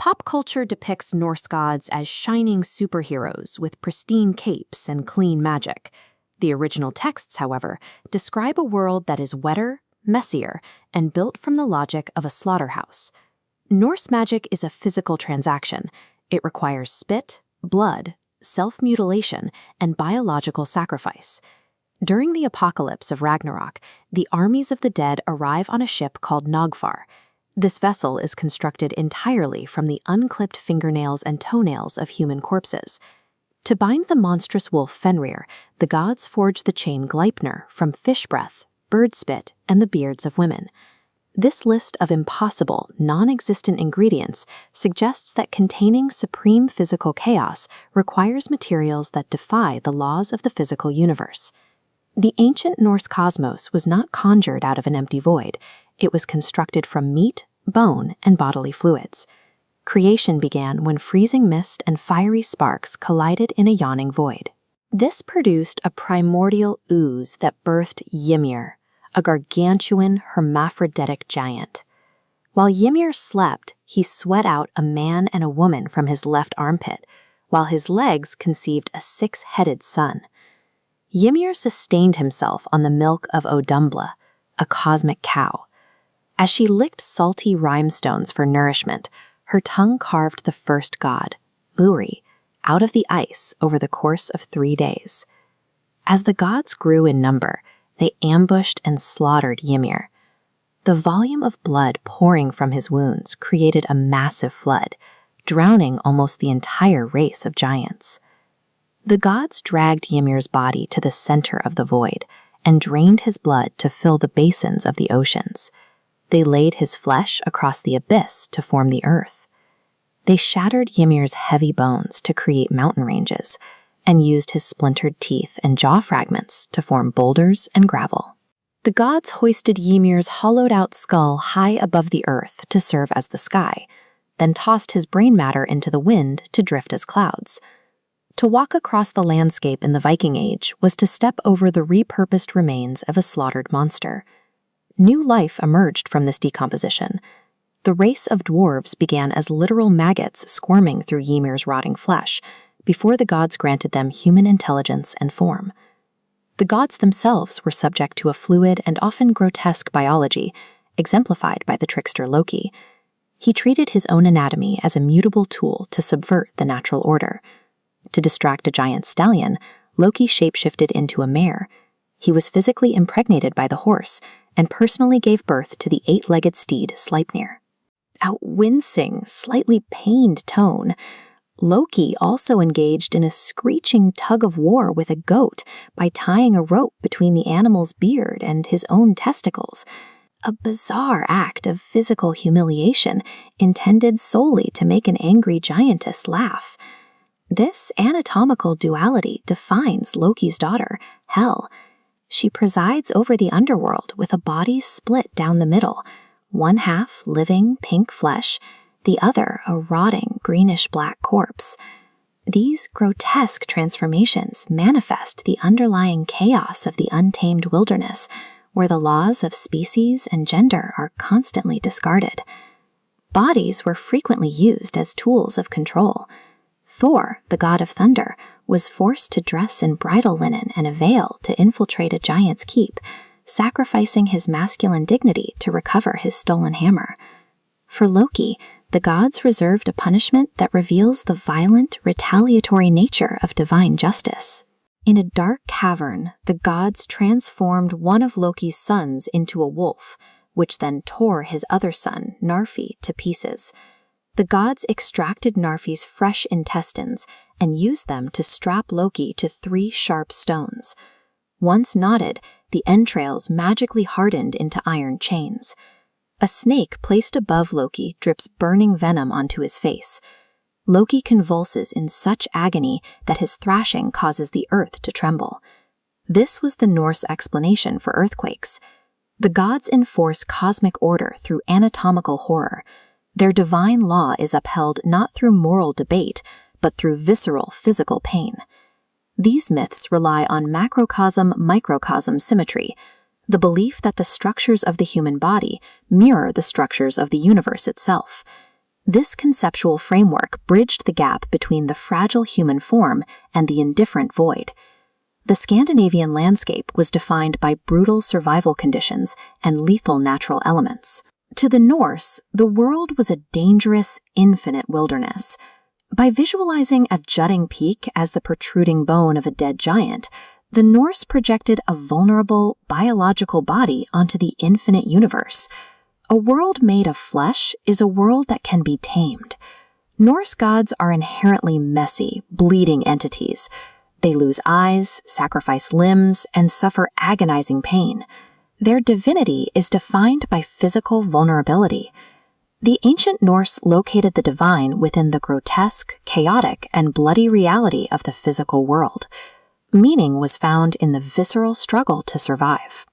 Pop culture depicts Norse gods as shining superheroes with pristine capes and clean magic. The original texts, however, describe a world that is wetter, messier, and built from the logic of a slaughterhouse. Norse magic is a physical transaction. It requires spit, blood, self-mutilation, and biological sacrifice. During the apocalypse of Ragnarok, the armies of the dead arrive on a ship called Nogfar. This vessel is constructed entirely from the unclipped fingernails and toenails of human corpses. To bind the monstrous wolf Fenrir, the gods forge the chain Gleipnir from fish breath, bird spit, and the beards of women. This list of impossible, non-existent ingredients suggests that containing supreme physical chaos requires materials that defy the laws of the physical universe. The ancient Norse cosmos was not conjured out of an empty void. It was constructed from meat, bone, and bodily fluids. Creation began when freezing mist and fiery sparks collided in a yawning void. This produced a primordial ooze that birthed Ymir, a gargantuan hermaphroditic giant. While Ymir slept, he sweat out a man and a woman from his left armpit, while his legs conceived a six-headed son. Ymir sustained himself on the milk of Odumbla, a cosmic cow. As she licked salty rhinestones for nourishment, her tongue carved the first god, Buri, out of the ice over the course of 3 days. As the gods grew in number, they ambushed and slaughtered Ymir. The volume of blood pouring from his wounds created a massive flood, drowning almost the entire race of giants. The gods dragged Ymir's body to the center of the void and drained his blood to fill the basins of the oceans. They laid his flesh across the abyss to form the earth. They shattered Ymir's heavy bones to create mountain ranges and used his splintered teeth and jaw fragments to form boulders and gravel. The gods hoisted Ymir's hollowed-out skull high above the earth to serve as the sky, then tossed his brain matter into the wind to drift as clouds. To walk across the landscape in the Viking Age was to step over the repurposed remains of a slaughtered monster. New life emerged from this decomposition. The race of dwarves began as literal maggots squirming through Ymir's rotting flesh, before the gods granted them human intelligence and form. The gods themselves were subject to a fluid and often grotesque biology, exemplified by the trickster Loki. He treated his own anatomy as a mutable tool to subvert the natural order. To distract a giant stallion, Loki shapeshifted into a mare. He was physically impregnated by the horse and personally gave birth to the 8-legged steed Sleipnir. A wincing, slightly pained tone, Loki also engaged in a screeching tug-of-war with a goat by tying a rope between the animal's beard and his own testicles, a bizarre act of physical humiliation intended solely to make an angry giantess laugh. This anatomical duality defines Loki's daughter, Hel. She presides over the underworld with a body split down the middle, one half living pink flesh, the other a rotting greenish-black corpse. These grotesque transformations manifest the underlying chaos of the untamed wilderness, where the laws of species and gender are constantly discarded. Bodies were frequently used as tools of control. Thor, the god of thunder, was forced to dress in bridal linen and a veil to infiltrate a giant's keep, sacrificing his masculine dignity to recover his stolen hammer. For Loki, the gods reserved a punishment that reveals the violent, retaliatory nature of divine justice. In a dark cavern, the gods transformed one of Loki's sons into a wolf, which then tore his other son, Narfi, to pieces. The gods extracted Narfi's fresh intestines and used them to strap Loki to 3 sharp stones. Once knotted, the entrails magically hardened into iron chains. A snake placed above Loki drips burning venom onto his face. Loki convulses in such agony that his thrashing causes the earth to tremble. This was the Norse explanation for earthquakes. The gods enforce cosmic order through anatomical horror. Their divine law is upheld not through moral debate, but through visceral physical pain. These myths rely on macrocosm-microcosm symmetry, the belief that the structures of the human body mirror the structures of the universe itself. This conceptual framework bridged the gap between the fragile human form and the indifferent void. The Scandinavian landscape was defined by brutal survival conditions and lethal natural elements. To the Norse, the world was a dangerous, infinite wilderness. By visualizing a jutting peak as the protruding bone of a dead giant, the Norse projected a vulnerable, biological body onto the infinite universe. A world made of flesh is a world that can be tamed. Norse gods are inherently messy, bleeding entities. They lose eyes, sacrifice limbs, and suffer agonizing pain. Their divinity is defined by physical vulnerability. The ancient Norse located the divine within the grotesque, chaotic, and bloody reality of the physical world. Meaning was found in the visceral struggle to survive.